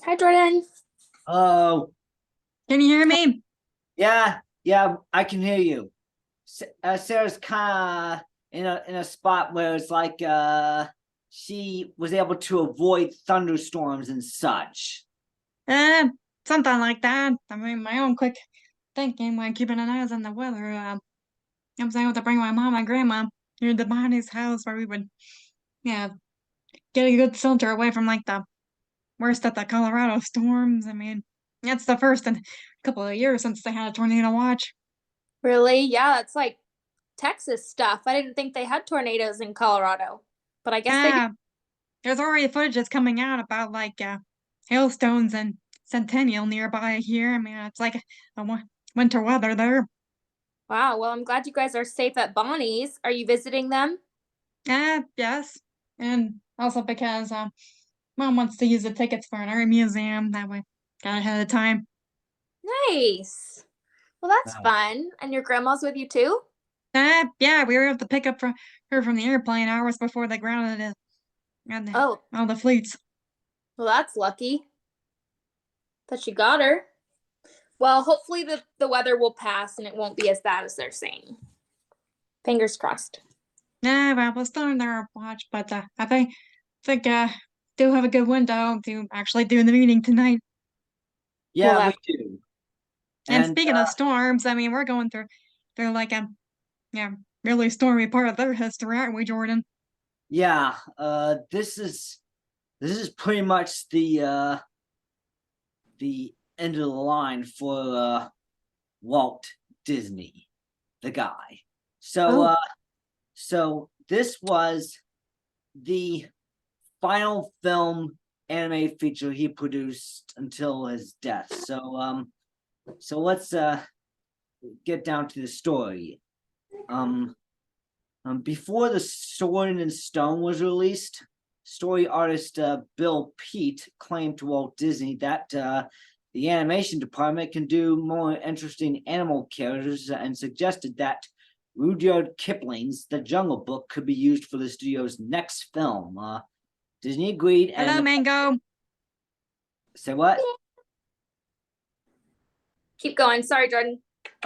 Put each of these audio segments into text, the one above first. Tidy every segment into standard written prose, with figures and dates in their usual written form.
Hi, Jordan. Oh, Can you hear me? yeah, I can hear you. Sarah's kind of in a spot where it's like she was able to avoid thunderstorms and such. Uh, Something like that. I mean, my own quick thinking when keeping an eye on the weather. I was able to bring my mom and grandma here to Bonnie's house where we would, yeah, get a good filter away from like the worst of the Colorado storms. I mean, it's the first in a couple of years since they had a tornado watch. Really? Yeah, it's like Texas stuff. I didn't think they had tornadoes in Colorado, but I guess they do. Yeah, there's already footage coming out about like hailstones and Centennial nearby here. I mean, it's like winter weather there. Wow. Well, I'm glad you guys are safe at Bonnie's. Are you visiting them? Yes. And also because mom wants to use the tickets for an art museum. That way, got ahead of time. Nice. Well, that's Wow. fun. And your grandma's with you too? Yeah, we were able to pick up her from the airplane hours before they grounded it and Oh, all the fleets. well, that's lucky that you got her. Well, hopefully the weather will pass and it won't be as bad as they're saying. Fingers crossed. Yeah, well, we're still in there watch, but I think do have a good window to actually do the meeting tonight. Well, Yeah, we that do. And And speaking of storms, I mean, we're going through like a yeah really stormy part of their history, aren't we, Jordan? yeah, this is pretty much the end of the line for Walt Disney, the guy. So oh, so this was the final film animated feature he produced until his death. So let's get down to the story. Before the Sword and Stone was released, story artist Bill Peet claimed to Walt Disney that the animation department can do more interesting animal characters and suggested that Rudyard Kipling's The Jungle Book could be used for the studio's next film. Disney agreed Hello, and Mango. say what? keep going. Sorry, Jordan.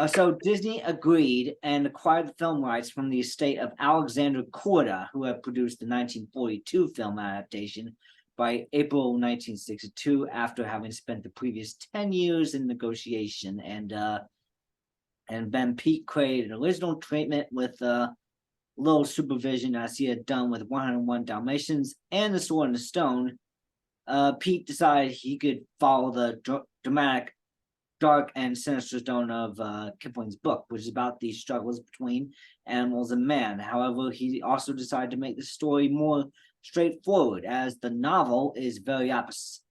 So Disney agreed and acquired the film rights from the estate of Alexander Korda, who had produced the 1942 film adaptation by April 1962, after having spent the previous 10 years in negotiation. And Ben Peet created an original treatment with little supervision, as he had done with 101 Dalmatians and The Sword and the Stone. Pete decided he could follow the dramatic, dark, and sinister tone of Kipling's book, which is about the struggles between animals and man. However, he also decided to make the story more straightforward, as the novel is very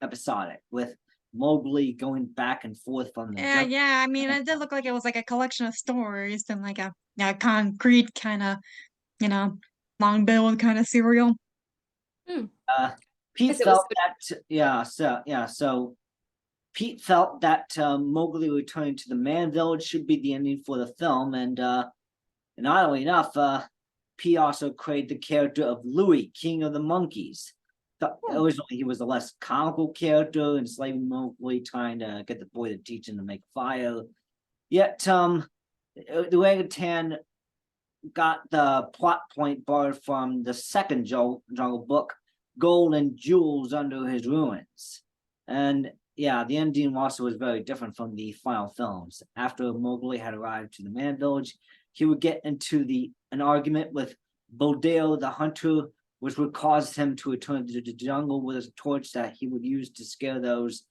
episodic, with Mowgli going back and forth from the jungle. Yeah. I mean, it did look like it was like a collection of stories and like a concrete kind of, you know, long build kind of serial. Hmm. Uh, Pete Guess it was felt that, so Pete felt that Mowgli returning to the Man Village should be the ending for the film, and oddly enough, Pete also created the character of Louie, King of the Monkeys. Originally, he was a less comical character, enslaving Mowgli, trying to get the boy to teach him to make fire. Yet, the orangutan got the plot point borrowed from the second Jungle Book, Gold and Jewels Under His Ruins. And yeah, the ending also was very different from the final films. After Mowgli had arrived to the Man Village, he would get into an argument with Buldeo the hunter, which would cause him to return to the jungle with a torch that he would use to scare those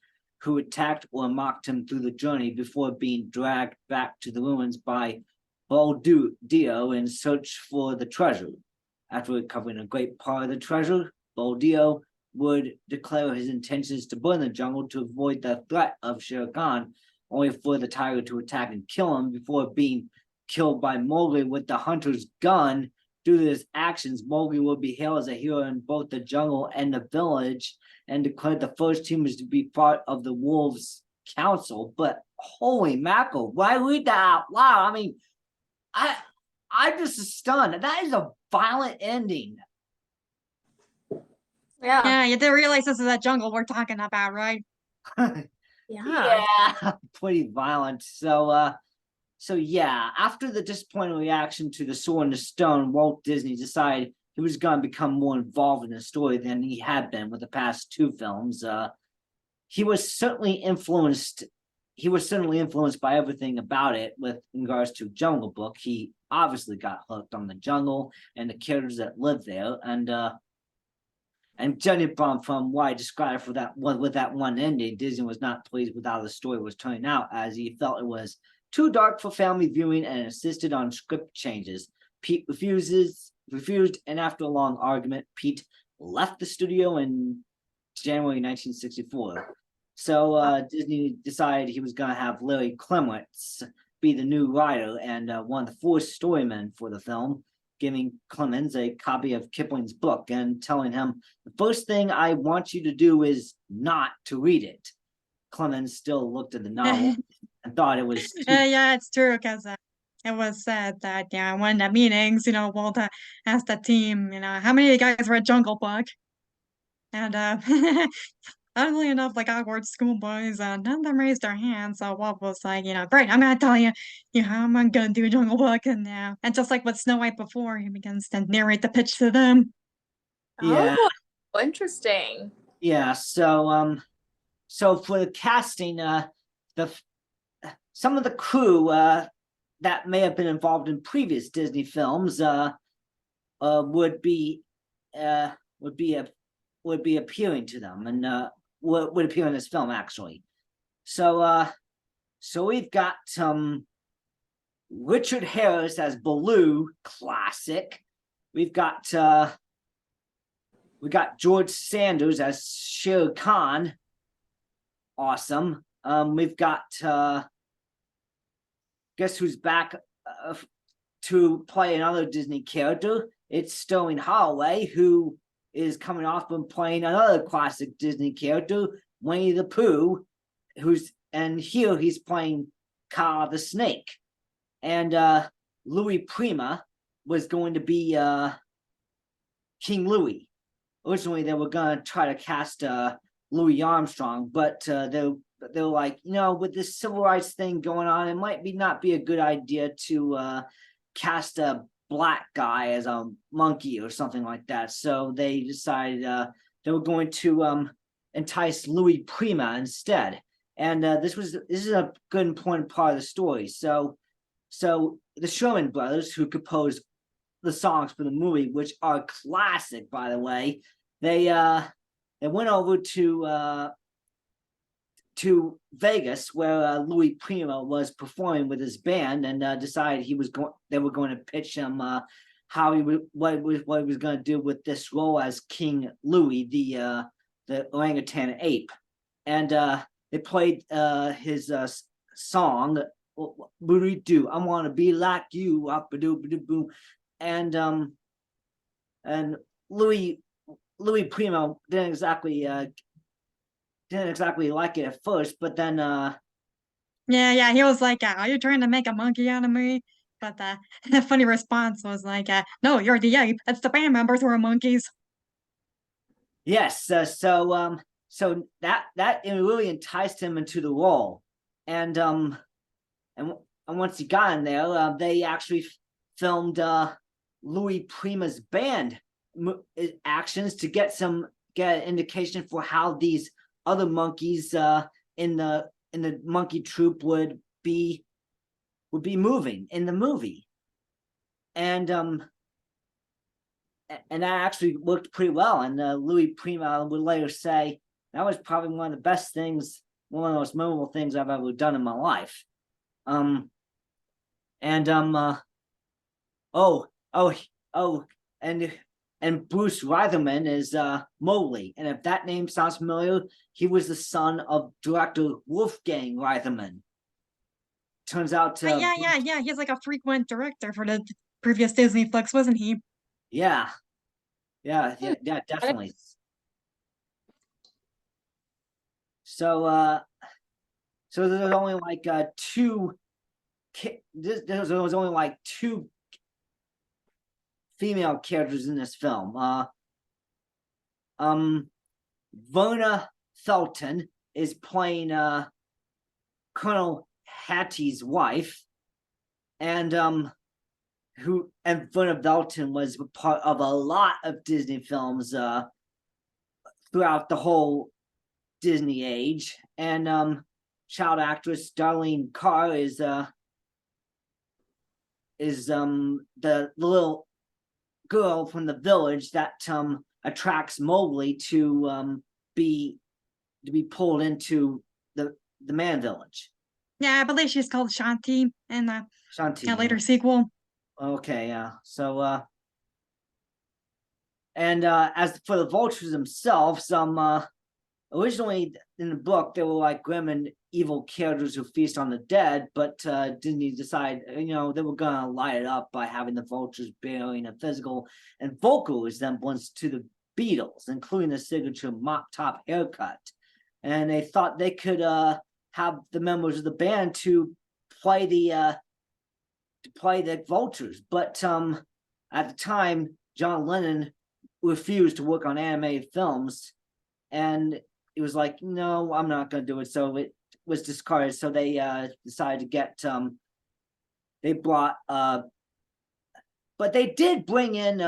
who attacked or mocked him through the journey, before being dragged back to the ruins by Buldeo in search for the treasure. After recovering a great part of the treasure, Buldeo would declare his intentions to burn the jungle to avoid the threat of Shere Khan, only for the tiger to attack and kill him before being killed by Mowgli with the hunter's gun. Due to his actions, Mowgli would be hailed as a hero in both the jungle and the village, and declared the first humans to be part of the wolves' council. But holy mackerel, why read that out loud? I mean, I'm just stunned. That is a violent ending. yeah. Yeah, you did realize this is that jungle we're talking about, right? Yeah. Yeah, pretty violent. So yeah, after the disappointing reaction to The Sword and the Stone, Walt Disney decided he was going to become more involved in the story than he had been with the past two films. He was certainly influenced. He was certainly influenced by everything about it with regards to Jungle Book. He obviously got hooked on the jungle and the characters that lived there, and judging from what I described for that one with that one ending, Disney was not pleased with how the story was turning out, as he felt it was too dark for family viewing and insisted on script changes. Pete refused, and after a long argument, Pete left the studio in January 1964. So Disney decided he was going to have Larry Clements be the new writer and one of the four storymen for the film, giving Clemens a copy of Kipling's book and telling him, the first thing I want you to do is not to read it. Clemens still looked at the novel and thought it was Yeah, it's true because it was said that one of the meetings, Walt asked the team, how many of you guys read Jungle Book? And oddly enough, like awkward schoolboys, none of them raised their hands. So Walt was like, great, I'm gonna tell you, how I'm gonna do Jungle Book, and just like with Snow White before, he begins to narrate the pitch to them. Yeah. Oh, interesting. Yeah. So for the casting, some of the crew that may have been involved in previous Disney films would be appealing to them, and would appear in this film actually. So we've got Richard Harris as Baloo, classic. We got George Sanders as Shere Khan, awesome. We've got guess who's back to play another Disney character? It's Sterling Holloway, who is coming off from playing another classic Disney character, Winnie the Pooh, and here he's playing Kaa the Snake. And Louis Prima was going to be King Louis. Originally, they were going to try to cast Louis Armstrong, but they're like, with this civil rights thing going on, it might not be a good idea to cast a black guy as a monkey or something like that. So they decided they were going to entice Louis Prima instead. And this is a good important part of the story. So the Sherman brothers, who composed the songs for the movie, which are classic, by the way, they went over to Vegas, where Louis Prima was performing with his band, and decided they were going to pitch him what he was going to do with this role as King Louis, the orangutan ape. And they played his song, "Booty-doo, I want to be like you, up-a-doo-ba-doo-boo," and Louis Prima didn't exactly like it at first, but then yeah, he was like, are you trying to make a monkey out of me? But the funny response was like, no, you're the ape. It's the band members who are monkeys. yes, so that really enticed him into the role, and once he got in there, they actually filmed Louis Prima's band actions to get an indication for how these other monkeys in the monkey troupe would be moving in the movie, and that actually worked pretty well. And Louis Prima would later say that was probably one of the best things, one of the most memorable things I've ever done in my life. And Bruce Reitherman is Mowgli, and if that name sounds familiar, he was the son of director Wolfgang Reitherman. Turns out, yeah. He's like a frequent director for the previous Disney flicks, wasn't he? Yeah, definitely. So there was only like two. There was only like two female characters in this film. Verna Felton is playing Colonel Hattie's wife, and Verna Belton was part of a lot of Disney films throughout the whole Disney age. And child actress Darlene Carr is the little girl from the village that attracts Mowgli to be pulled into the man village. Yeah, I believe she's called Shanti in the Shanti, later sequel. Okay, yeah. So and as for the vultures themselves, originally in the book they were like grim and evil characters who feast on the dead, but Disney decided, they were gonna light it up by having the vultures bearing a physical and vocal resemblance to the Beatles, including the signature mop top haircut. And they thought they could have the members of the band to play the vultures, but at the time John Lennon refused to work on animated films, and he was like, no, I'm not going to do it. So it was discarded. So they decided to get they brought but they did bring in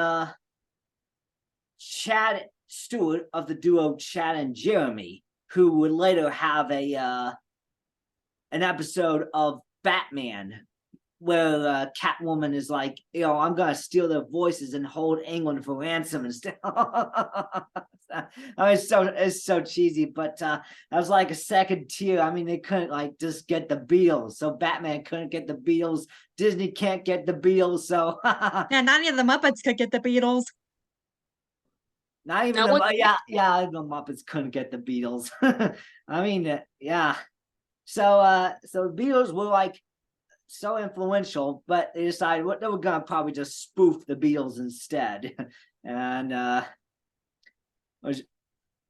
Chad Stewart of the duo Chad and Jeremy, who would later have an episode of Batman where Catwoman is like, I'm gonna steal their voices and hold England for ransom instead. It's so cheesy, but that was like a second tier. I mean, they couldn't just get the Beatles, so Batman couldn't get the Beatles. Disney can't get the Beatles, so Yeah, not any of the Muppets could get the Beatles. Not even No one- the Muppets couldn't get the Beatles. I mean, yeah. So the Beatles were like so influential, but they decided they were gonna probably just spoof the Beatles instead. And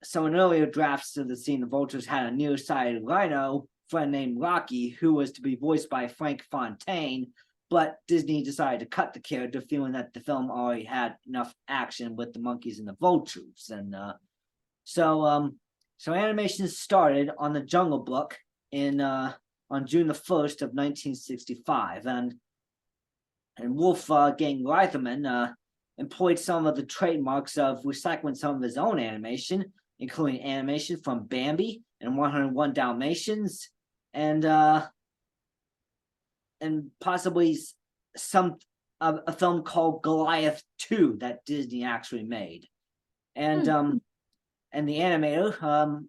so in earlier drafts of the scene, the vultures had a nearsighted rhino friend named Rocky, who was to be voiced by Frank Fontaine, but Disney decided to cut the character, feeling that the film already had enough action with the monkeys and the vultures. And so animation started on the Jungle Book on June the 1st of 1965, and Wolfgang Reitherman employed some of the trademarks of recycling some of his own animation, including animation from Bambi and 101 Dalmatians, and possibly a film called Goliath 2 that Disney actually made. And and the animator,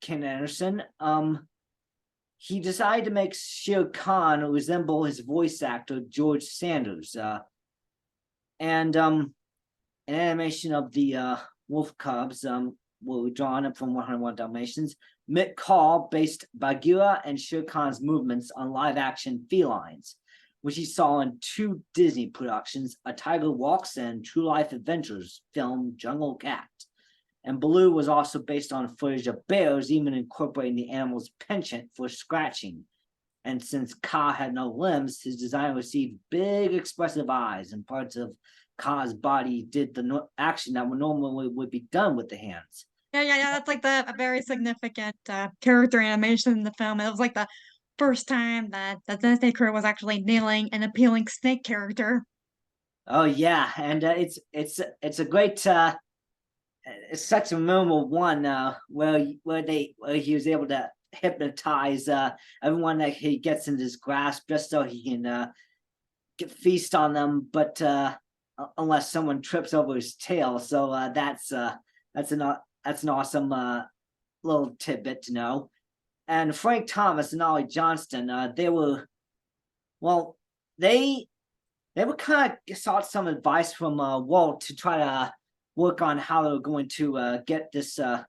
Ken Anderson, he decided to make Shere Khan resemble his voice actor, George Sanders. And an animation of the wolf cubs were drawn from 101 Dalmatians. Mick Call based Bagheera and Shere Khan's movements on live-action felines, which he saw in 2 Disney productions, A Tiger Walks and True Life Adventures film Jungle Cat. And Baloo was also based on footage of bears, even incorporating the animal's penchant for scratching. And since Kaa had no limbs, his design received big expressive eyes, and parts of Kaa's body did the action that normally would be done with the hands. Yeah. That's like a very significant character animation in the film. It was like the first time that the Disney crew was actually nailing an appealing snake character. Oh yeah, and it's a great. It's such a memorable one where he was able to hypnotize everyone that he gets in his grasp, just so he can feast on them, but unless someone trips over his tail. So that's an awesome little tidbit to know. And Frank Thomas and Ollie Johnston, they were kind of sought some advice from Walt to try to work on how they were going to get a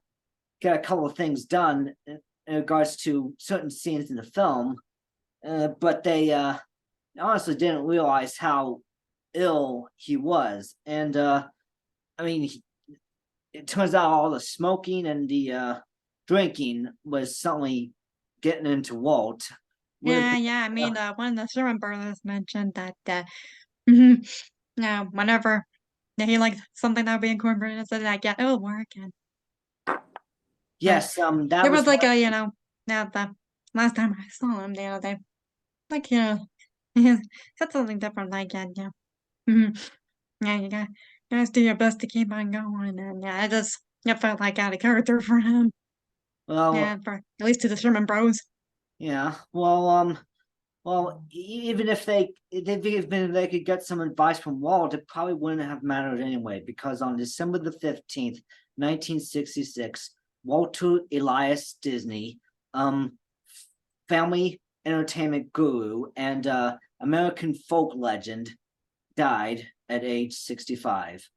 couple of things done in regards to certain scenes in the film, but they honestly didn't realize how ill he was. And I mean, it turns out all the smoking and the drinking was suddenly getting into Walt. Yeah. I mean, one of the Sherman brothers mentioned that whenever he liked something that would be incorporated, said that, yeah, it will work. And Yes, that There was was like a, the last time I saw him the other day, like, he said something different, like, yeah, you guys do your best to keep on going, and yeah, it felt like out of character for him, well, for at least to the Sherman Bros. yeah. Well, even if they could get some advice from Walt, it probably wouldn't have mattered anyway, because on December the 15th, 1966, Walter Elias Disney, family entertainment guru and American folk legend, died at age 65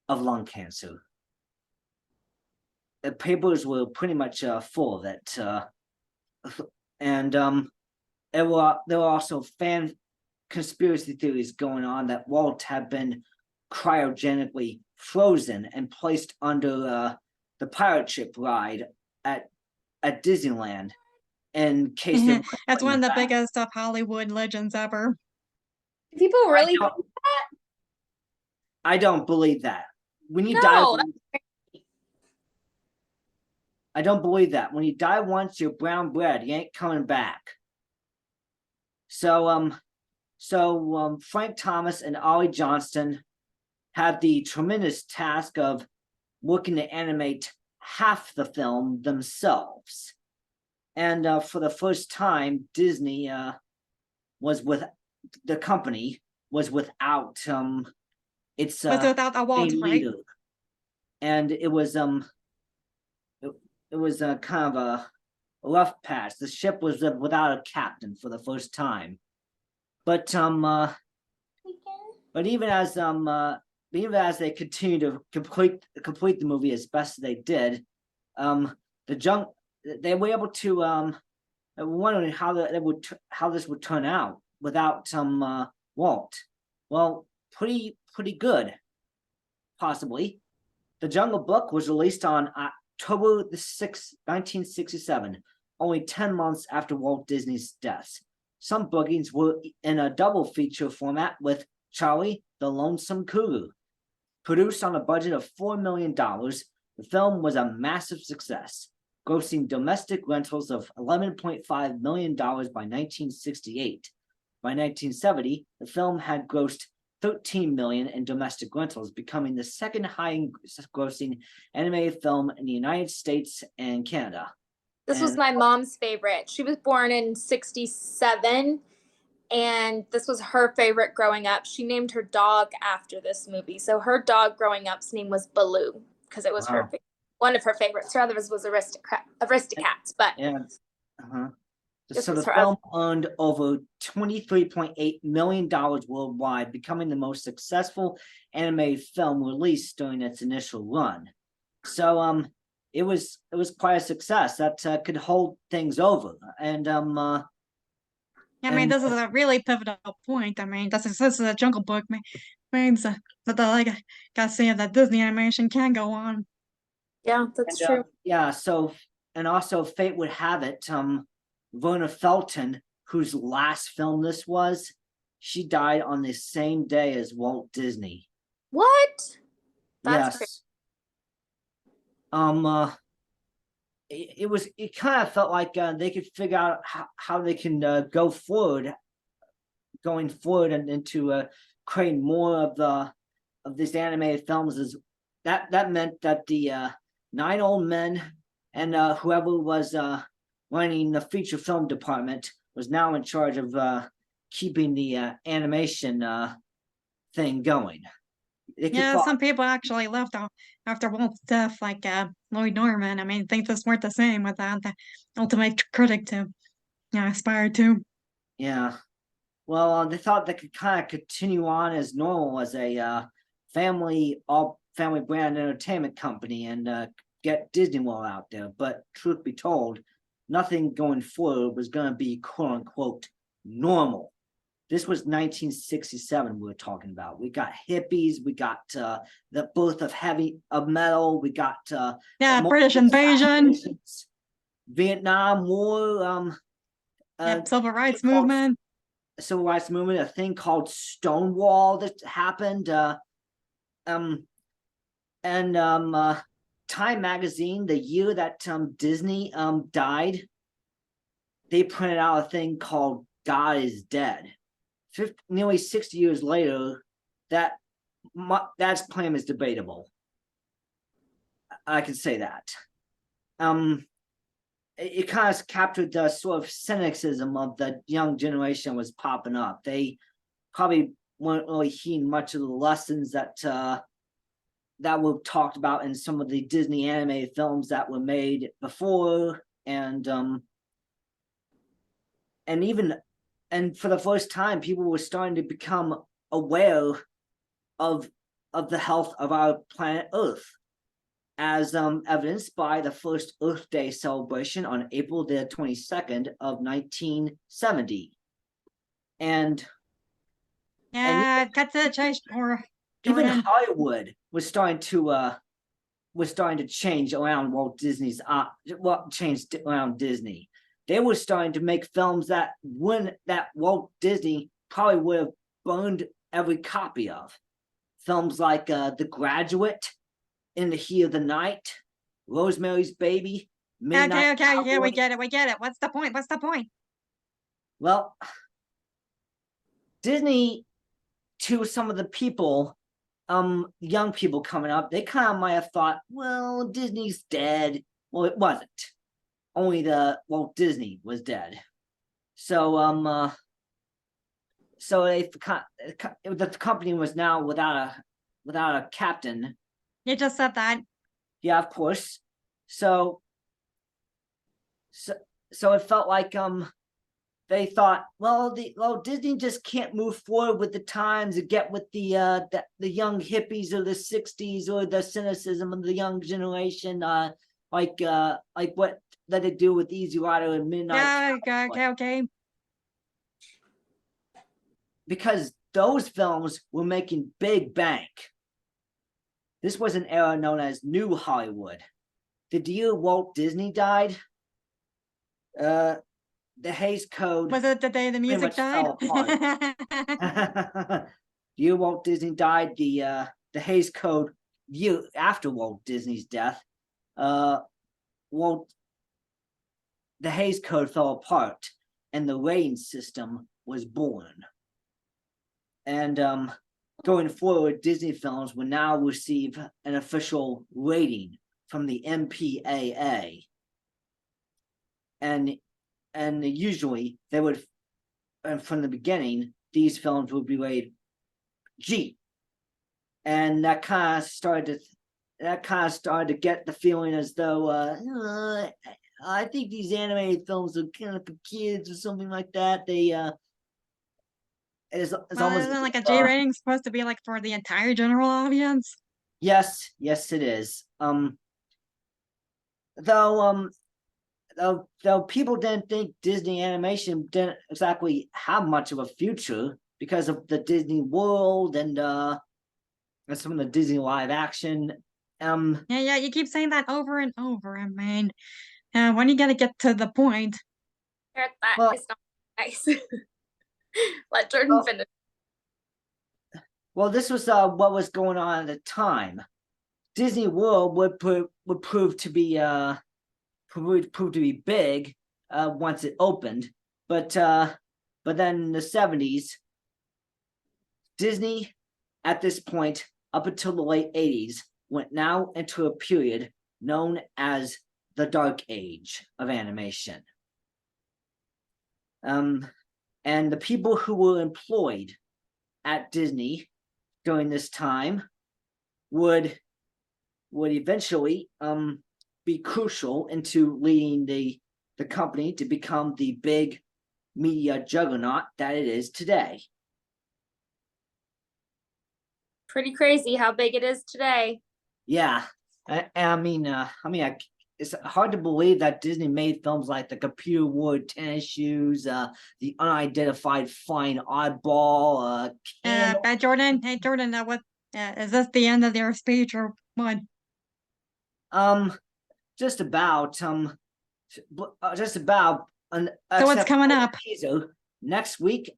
of lung cancer. The papers were pretty much full of it, and there were also fan conspiracy theories going on that Walt had been cryogenically frozen and placed under the pirate ship ride at Disneyland in case they That's one of the back. biggest of Hollywood legends ever. Do people really I think don't, that? I don't believe that. When you No, die, I don't believe that. When you die once, you're brown bread. You ain't coming back. So Frank Thomas and Ollie Johnston had the tremendous task of working to animate half the film themselves. And for the first time, Disney the company was without its But without a Walt, main right? leader. And it was kind of a rough patch. The ship was without a captain for the first time. But even as they continue to complete the movie as best as they did, they were able to wondering how this would turn out without Walt. Well, pretty good, possibly. The Jungle Book was released on October the 6th, 1967, only 10 months after Walt Disney's death. Some bookings were in a double feature format with Charlie the Lonesome Cougar. Produced on a budget of $4 million, the film was a massive success, grossing domestic rentals of $11.5 million by 1968. By 1970, the film had grossed $13 million in domestic rentals, becoming the second highest grossing animated film in the United States and Canada. This was my mom's favorite. She was born in 67, and this was her favorite growing up. She named her dog after this movie. So her dog growing up's name was Baloo, because it was one of her favorites. Her other was Aristocats, but yeah. this So the was her film earned over $23.8 million worldwide, becoming the most successful animated film released during its initial run. So it was quite a success that could hold things over. And I mean, this is a really pivotal point. I mean, the success of the Jungle Book means that I gotta say that Disney Animation can go on. Yeah, that's true. Yeah, so and also fate would have it, Verna Felton, whose last film this was, she died on the same day as Walt Disney. What? That's yes. It kind of felt like they could figure out how they can going forward and into creating more of these animated films. Is that meant that the 9 old men and whoever was running the feature film department was now in charge of keeping the animation thing going. Yeah, some people actually left after Walt's death, like Lloyd Norman. I mean, things just weren't the same without the ultimate critic to aspire to. Yeah. Well, they thought they could kind of continue on as normal as a family brand entertainment company and get Disney World out there. But truth be told, nothing going forward was going to be quote unquote normal. This was 1967 we were talking about. We got hippies, we got the birth of metal, we got British invasion, Vietnam War, civil rights movement. A thing called Stonewall that happened, Time magazine, the year that Disney died, they printed out a thing called God is Dead. Nearly 60 years later, that claim is debatable. I can say that. It kind of captured the sort of cynicism of the young generation was popping up. They probably weren't really heeding much of the lessons that were talked about in some of the Disney animated films that were made before, and for the first time, people were starting to become aware of the health of our planet Earth, as evidenced by the first Earth Day celebration on April the 22nd of 1970. And cut to the chase, or even Hollywood was starting to change around Walt Disney's changed around Disney. They were starting to make films that Walt Disney probably would have burned every copy of. Films like The Graduate, In the Heat of the Night, Rosemary's Baby, Midnight Okay, Cowboy. yeah, we get it. What's the point? Well, Disney, to some of the people, young people coming up, they kind of might have thought, well, Disney's dead. Well, it wasn't. Only the Walt Disney was dead. So the company was now without a captain. You just said that. Yeah, of course. So it felt like they thought, well, Disney just can't move forward with the times and get with the young hippies of the 60s or the cynicism of the young generation, like what they do with Easy Rider and Midnight. Okay. Because those films were making big bank. This was an era known as New Hollywood. The year Walt Disney died, the Hays Code. Was it the day the music died? The year Walt Disney died, the Hays Code, year after Walt Disney's death, the Hays Code fell apart and the rating system was born. And going forward, Disney films will now receive an official rating from the MPAA. And usually they would, and from the beginning, these films would be rated G. And that kind of started to get the feeling as though I think these animated films are kind of for kids or something like that. It's almost isn't like a J rating supposed to be like for the entire general audience? Yes, it is. Though people didn't think Disney Animation didn't exactly have much of a future because of the Disney World and some of the Disney live action. Yeah, you keep saying that over and over. I mean, when you gotta get to the point. That is not nice. Let Jordan finish. Well, this was what was going on at the time. Disney World would prove to be big once it opened, but then in the 70s, Disney at this point up until the late 80s went now into a period known as the Dark Age of animation. And the people who were employed at Disney during this time would eventually be crucial into leading the company to become the big media juggernaut that it is today. Pretty crazy how big it is today. Yeah, I mean, it's hard to believe that Disney made films like The Computer Wore Tennis Shoes, The Unidentified Flying Oddball. Hey Jordan, what is this the end of your speech or what? Just about. So what's coming up? Next week,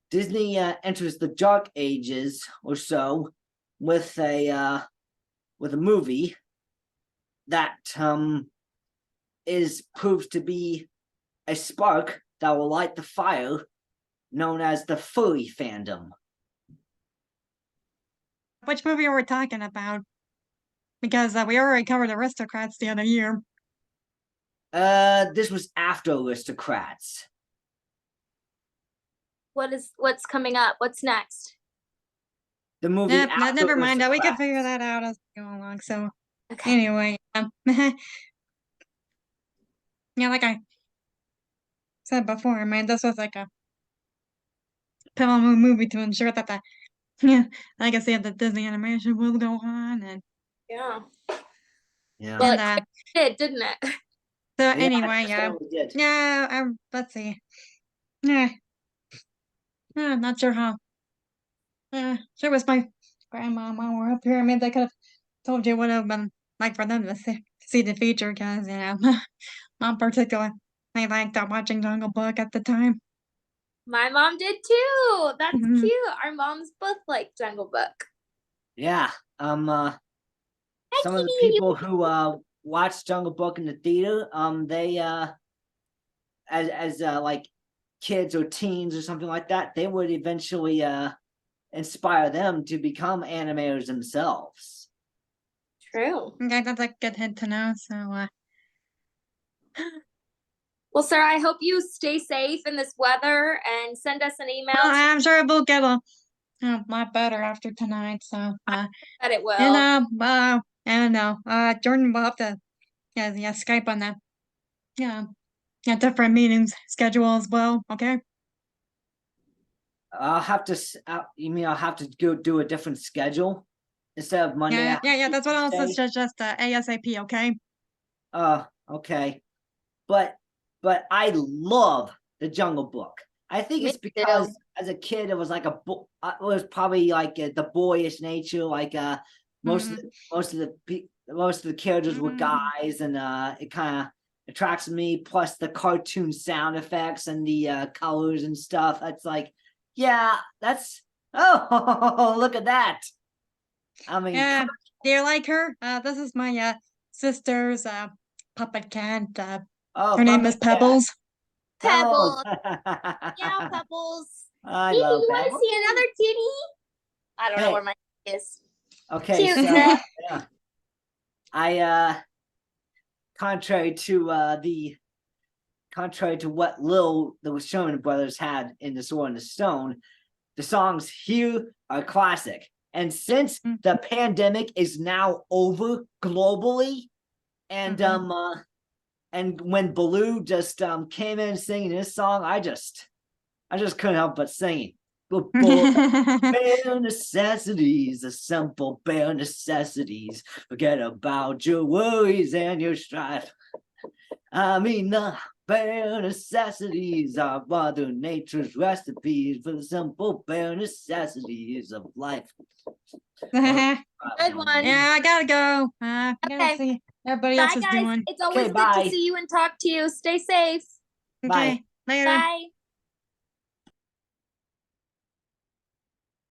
Disney enters the Dark Ages or so with a movie that is proved to be a spark that will light the fire known as the furry fandom. Which movie are we talking about? Because we already covered Aristocrats the other year. This was after Aristocrats. What's coming up? What's next? The movie Yep, after never mind. We can Aristocrats. figure that out as we go along. So Okay. anyway, yeah, like I said before, I mean, this was like a pivotal movie to ensure that the legacy of the Disney animation will go on, and Yeah. Yeah. Well, and it did, didn't it? so Yeah, anyway, it yeah, certainly did. yeah. Let's see. Yeah, I'm not sure how. Sure was my grandma when we're up here. I mean, they could have told you what it would have been like for them to see the feature, because mom particularly they liked watching Jungle Book at the time. My mom did too. That's Mhm. cute. Our moms both like Jungle Book. Yeah. Some of the Kitty. people who watched Jungle Book in the theater, they as like kids or teens or something like that, they would eventually inspire them to become animators themselves. True. Okay, that's a good hint to know. So Well, sir, I hope you stay safe in this weather and send us an email. well, I'm sure it will get a lot better after tonight. So That it will. and Jordan will have to Skype on that. Different meetings schedule as well. Okay. I'll have to. You mean I'll have to go do a different schedule instead of Monday? Yeah. That's what I'll Tuesday? suggest. ASAP. Okay. Okay. But I love the Jungle Book. I think it's Me because too. as a kid it was like it was probably like the boyish nature. Like most of the characters were guys, and it kind of attracts me. Plus the cartoon sound effects and the colors and stuff. That's like, yeah, that's look at that. I mean, Yeah. Do you like her? This is my sister's puppet cat. Her name is Puppet Cat. Pebbles. Pebbles. Yeah, Yeah, Pebbles. I Kitty, love you want to Pebbles. see another kitty? I don't know Hey. where my is. Okay, Cute. so yeah. I contrary to what the Sherman brothers had in The Sword and the Stone, the songs here are classic. And since the pandemic is now over globally, and and when Baloo just came in singing his song, I just couldn't help but singing. Bare necessities, the simple bare necessities. Forget about your worries and your strife. I mean, the bare necessities are Mother Nature's recipes for the simple bare necessities of life. Good one. Yeah, I gotta go. I gotta Okay. see everybody Bye, else is guys. doing. It's always Okay, good bye. to see you and talk to you. Stay safe. Okay, Bye. later. Bye.